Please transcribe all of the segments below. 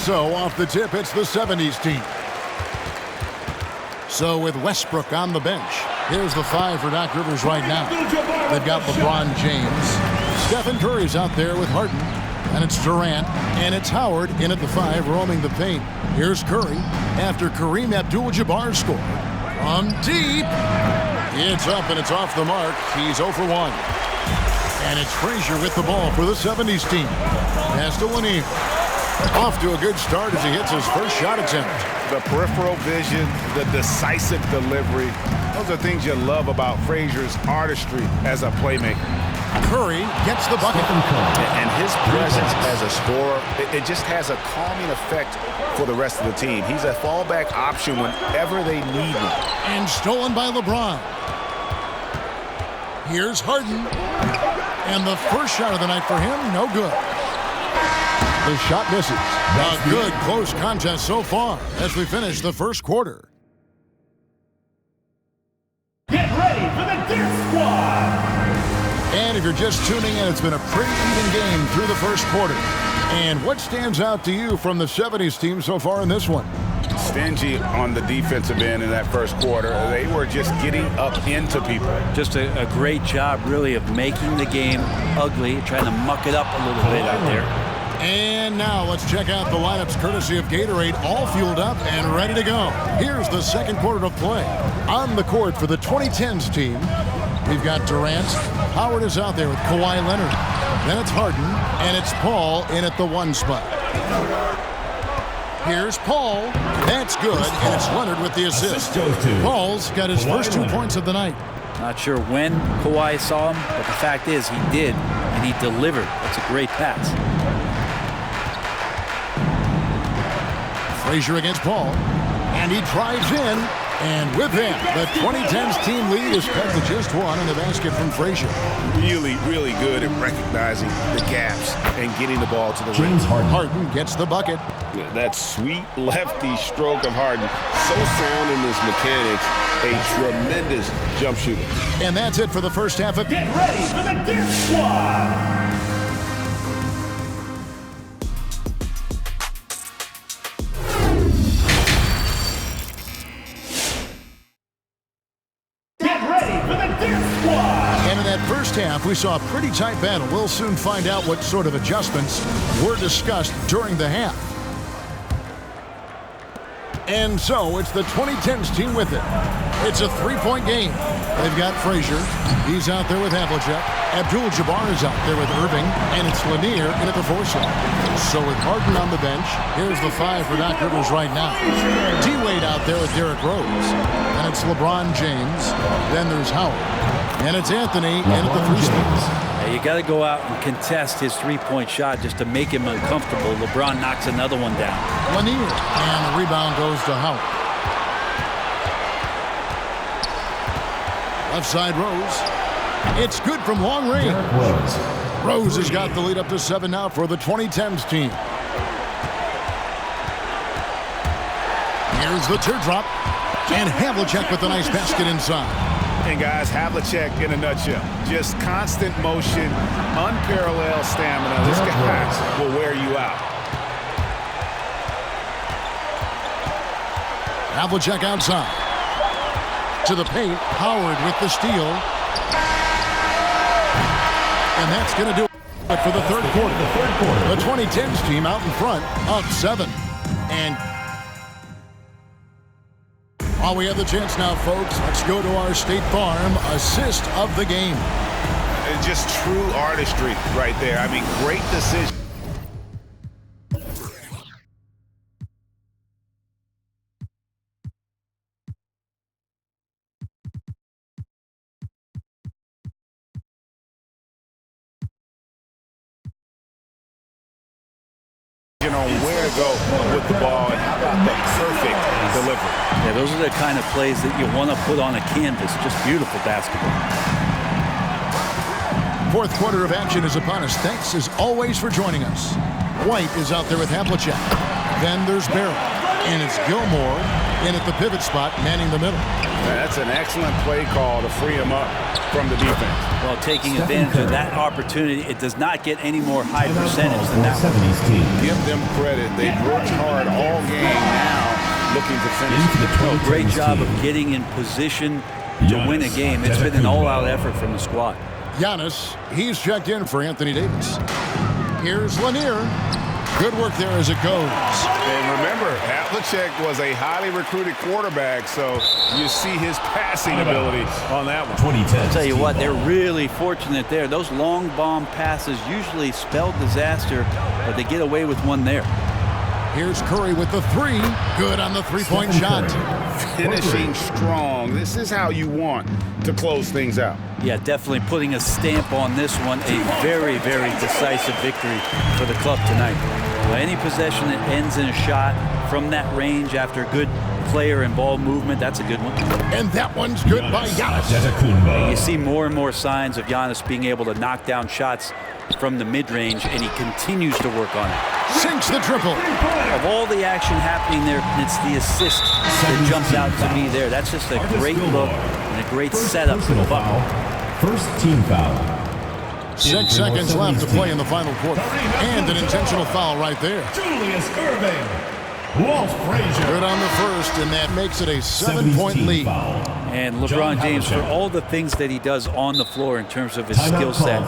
so off the tip, it's the 70s team. So with Westbrook on the bench, here's the 5 for Doc Rivers right now. They've got LeBron James. Stephen Curry's out there with Harden. And it's Durant. And it's Howard in at the 5, roaming the paint. Here's Curry after Kareem Abdul-Jabbar scored. From deep. It's up and it's off the mark. He's 0 for 1. And it's Frazier with the ball for the 70s team. Pass to Lanier. Off to a good start as he hits his first shot attempt. The peripheral vision, the decisive delivery. Those are things you love about Frazier's artistry as a playmaker. Curry gets the bucket. And his presence as a scorer, it just has a calming effect for the rest of the team. He's a fallback option whenever they need him. And stolen by LeBron. Here's Harden. And the first shot of the night for him, no good. The shot misses. A good close contest so far as we finish the first quarter. Get ready for the Dirt Squad! And if you're just tuning in, it's been a pretty even game through the first quarter. And what stands out to you from the 70s team so far in this one? Stingy on the defensive end in that first quarter. They were just getting up into people. Just a great job, really, of making the game ugly, trying to muck it up a little bit out there. And now let's check out the lineups courtesy of Gatorade, all fueled up and ready to go. Here's the second quarter of play. On the court for the 2010s team, we've got Durant. Howard is out there with Kawhi Leonard. Then it's Harden, and it's Paul in at the 1 spot. Here's Paul. That's good, and it's Leonard with the assist. Paul's got his first 2 points of the night. Not sure when Kawhi saw him, but the fact is he did, and he delivered. That's a great pass. Frazier against Paul, and he drives in. And with that, the 2010s team lead is cut to just 1 in the basket from Frazier. Really, really good at recognizing the gaps and getting the ball to the rim. Harden gets the bucket. That sweet lefty stroke of Harden, so sound in his mechanics, a tremendous jump shooter. And that's it for the first half of... Get ready for the Dirt Squad! First half, we saw a pretty tight battle. We'll soon find out what sort of adjustments were discussed during the half. And so it's the 2010s team with it. It's a 3-point game. They've got Frazier. He's out there with Havlicek. Abdul-Jabbar is out there with Irving. And it's Lanier in at the 4 slot. So with Harden on the bench, here's the 5 for Doc Rivers right now. D-Wade out there with Derrick Rose. And it's LeBron James. Then there's Howard. And it's Anthony in at the 3 spot. You got to go out and contest his 3-point shot just to make him uncomfortable. LeBron knocks another one down. Lanier. And the rebound goes to Howard. Left side Rose. It's good from long range. Rose has got the lead up to 7 now for the 2010s team. Here's the teardrop. And Havlicek with the nice basket inside. And guys, Havlicek in a nutshell. Just constant motion, unparalleled stamina. This guy will wear you out. Havlicek outside. To the paint. Howard with the steal. And that's going to do it for the third quarter. The 2010s team out in front, up 7. And while we have the chance now, folks, let's go to our State Farm assist of the game. It's just true artistry right there. I mean, great decision. On where to go with the ball and how about the perfect delivery. Yeah, those are the kind of plays that you want to put on a canvas. Just beautiful basketball. Fourth quarter of action is upon us. Thanks as always for joining us. White is out there with Havlicek. Then there's Barrett. And it's Gilmore in at the pivot spot, manning the middle. That's an excellent play call to free him up from the defense. Well, taking advantage of that opportunity, it does not get any more high percentage than that one. Give them credit. They've worked hard all game now, looking to finish. Well, great job of getting in position to win a game. It's been an all-out effort from the squad. Giannis, he's checked in for Anthony Davis. Here's Lanier. Good work there as it goes. And remember, Havlicek was a highly recruited quarterback, so you see his passing ability on that one. 2010. I'll tell you what, they're really fortunate there. Those long bomb passes usually spell disaster, but they get away with one there. Here's Curry with the three. Good on the three-point shot. Finishing strong. This is how you want to close things out. Yeah, definitely putting a stamp on this one. A very, very decisive victory for the club tonight. Well, any possession that ends in a shot from that range after good player and ball movement, that's a good one. And that one's good by Giannis. You see more and more signs of Giannis being able to knock down shots from the mid-range, and he continues to work on it. Sinks the triple. Of all the action happening there, it's the assist that jumps out to me there. That's just a great look and a great setup for the Bucks. First team foul. 6 seconds left to play in the final quarter. And an intentional foul right there. Julius Irving. Walt Frazier. Good on the first, and that makes it a 7-point lead. And LeBron James, for all the things that he does on the floor in terms of his skill set,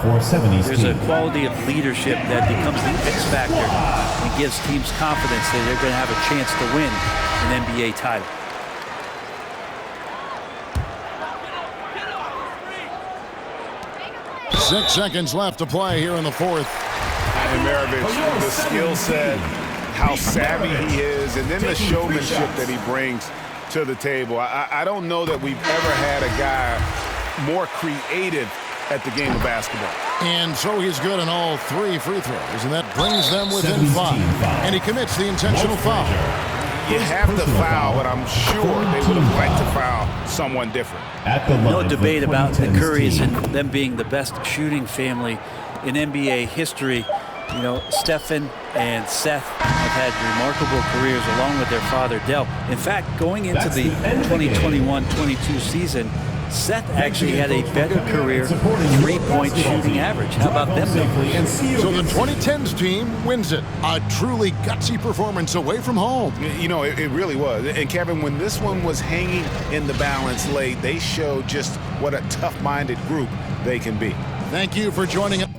there's a quality of leadership that becomes the X factor and gives teams confidence that they're going to have a chance to win an NBA title. Six seconds left to play here in the fourth. And Maravich, the skill set, how savvy he is, and then the showmanship that he brings to the table. I don't know that we've ever had a guy more creative at the game of basketball. And so he's good on all three free throws, and that brings them within 5. And he commits the intentional foul. You have to foul, but I'm sure they would have liked to foul someone different. No debate about the Currys and them being the best shooting family in NBA history. You know, Stephen and Seth have had remarkable careers along with their father, Del. In fact, going into the 2021-22 season, Seth actually had a better career three-point shooting average. How about them? So the 2010s team wins it. A truly gutsy performance away from home. You know, it really was. And Kevin, when this one was hanging in the balance late, they showed just what a tough-minded group they can be. Thank you for joining us.